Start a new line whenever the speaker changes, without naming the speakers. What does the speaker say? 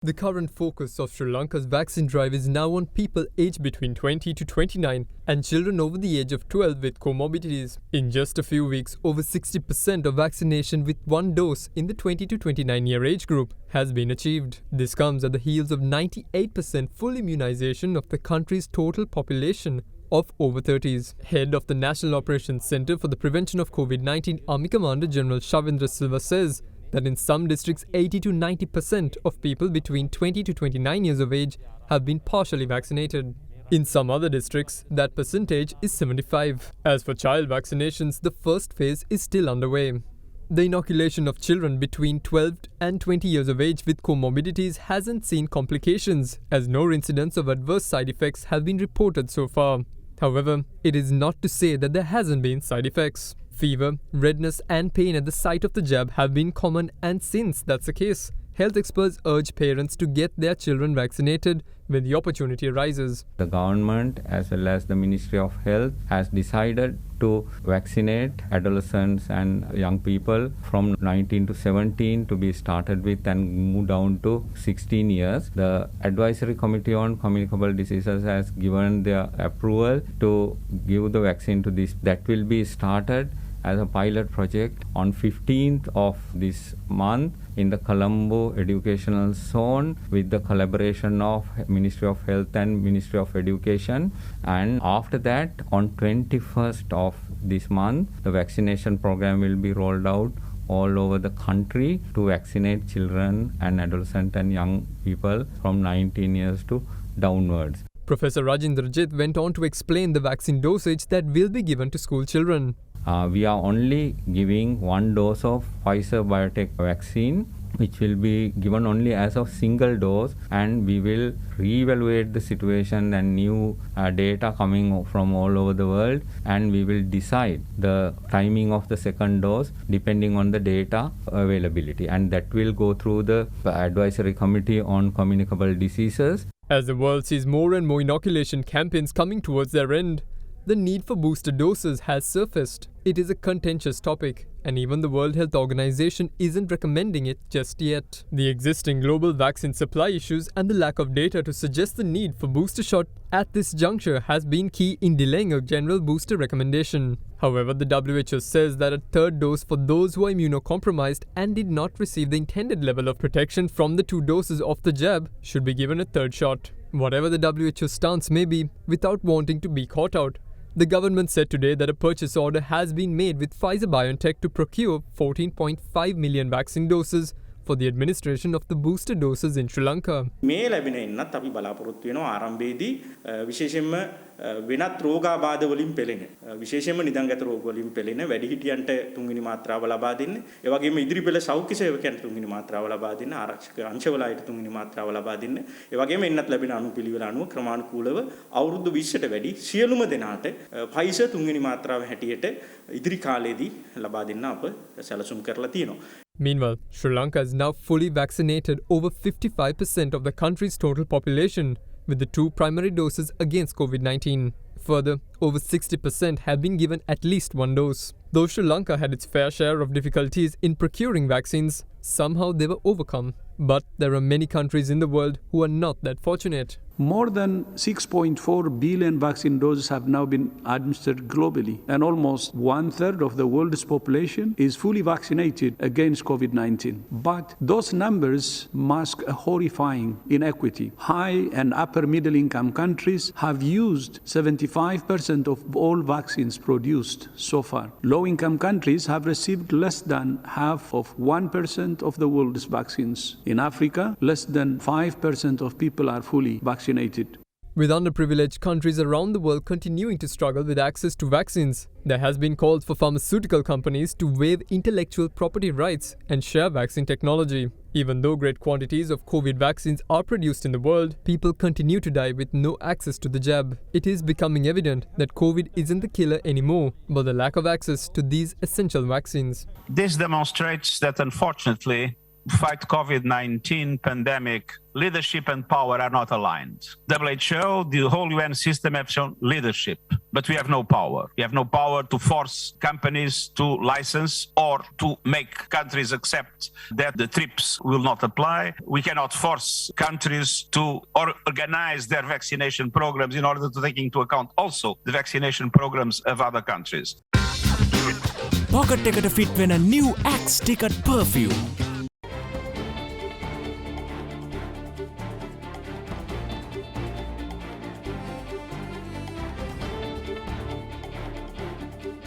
The current focus of Sri Lanka's vaccine drive is now on people aged between 20 to 29 and children over the age of 12 with comorbidities. In just a few weeks, over 60% of vaccination with one dose in the 20 to 29 year age group has been achieved. This comes at the heels of 98% full immunization of the country's total population of over 30s. Head of the National Operations Centre for the Prevention of COVID-19, Army Commander General Shavindra Silva says that in some districts 80 to 90% of people between 20 to 29 years of age have been partially vaccinated. In some other districts, that percentage is 75. As for child vaccinations, the first phase is still underway. The inoculation of children between 12 and 20 years of age with comorbidities hasn't seen complications, as no incidents of adverse side effects have been reported so far. However, it is not to say that there hasn't been side effects. Fever, redness and pain at the site of the jab have been common, and since that's the case, health experts urge parents to get their children vaccinated when the opportunity arises.
The government as well as the Ministry of Health has decided to vaccinate adolescents and young people from 19 to 17 to be started with and move down to 16 years. The Advisory Committee on Communicable Diseases has given their approval to give the vaccine to this. That will be started as a pilot project on 15th of this month in the Colombo Educational Zone with the collaboration of Ministry of Health and Ministry of Education. And after that, on 21st of this month, the vaccination program will be rolled out all over the country to vaccinate children and adolescents and young people from 19 years to downwards.
Professor Rajendra Jit went on to explain the vaccine dosage that will be given to school children.
We are only giving one dose of Pfizer biotech vaccine, which will be given only as a single dose, and we will reevaluate the situation and new data coming from all over the world, and we will decide the timing of the second dose depending on the data availability, and that will go through the Advisory Committee on Communicable Diseases.
As the world sees more and more inoculation campaigns coming towards their end, the need for booster doses has surfaced. It is a contentious topic, and even the World Health Organization isn't recommending it just yet. The existing global vaccine supply issues and the lack of data to suggest the need for booster shot at this juncture has been key in delaying a general booster recommendation. However, the WHO says that a third dose for those who are immunocompromised and did not receive the intended level of protection from the 2 doses of the jab should be given a third shot. Whatever the WHO stance may be, without wanting to be caught out, the government said today that a purchase order has been made with Pfizer-BioNTech to procure 14.5 million vaccine doses for the administration of the booster doses in Sri Lanka.
මේ ලැබෙන එන්නත් අපි බලාපොරොත්තු වෙනවා ආරම්භයේදී විශේෂයෙන්ම වෙනත් රෝගාබාධ වලින් පෙළෙන විශේෂයෙන්ම නිදන්ගත රෝග වලින් පෙළෙන වැඩිහිටියන්ට තුන්වෙනි මාත්‍රාව ලබා දෙන්න. ඒ වගේම ඉදිරි පෙළ සෞඛ්‍ය සේවකයන්ට තුන්වෙනි මාත්‍රාව ලබා දෙන්න, ආරක්ෂක අංශවල අයට තුන්වෙනි මාත්‍රාව ලබා දෙන්න. ඒ වගේම එන්නත් ලැබෙන අනුපිළිවෙල අනුව ක්‍රමානුකූලව අවුරුදු 20ට වැඩි සියලුම දෙනාට Pfizer තුන්වෙනි මාත්‍රාව හැටියට ඉදිරි කාලයේදී ලබා දෙන්න අප සැලසුම් කරලා තියෙනවා.
Meanwhile, Sri Lanka is now fully vaccinated over 55% of the country's total population with the 2 primary doses against COVID-19. Further, over 60% have been given at least 1 dose. Though Sri Lanka had its fair share of difficulties in procuring vaccines, somehow they were overcome. But there are many countries in the world who are not that fortunate.
More than 6.4 billion vaccine doses have now been administered globally, and almost 1/3 of the world's population is fully vaccinated against COVID-19. But those numbers mask a horrifying inequity. High and upper middle income countries have used 75% of all vaccines produced so far. Low income countries have received less than half of 1% of the world's vaccines. In Africa, less than 5% of people are fully vaccinated.
With underprivileged countries around the world continuing to struggle with access to vaccines, there has been calls for pharmaceutical companies to waive intellectual property rights and share vaccine technology. Even though great quantities of COVID vaccines are produced in the world, people continue to die with no access to the jab. It is becoming evident that COVID isn't the killer anymore, but the lack of access to these essential vaccines.
This demonstrates that, unfortunately, fight COVID-19 pandemic, leadership and power are not aligned. WHO, the whole UN system have shown leadership, but we have no power. We have no power to force companies to license or to make countries accept that the TRIPS will not apply. We cannot force countries to organize their vaccination programs in order to take into account also the vaccination programs of other countries.
Pocket එකට fit වෙන new Axe Ticket perfume.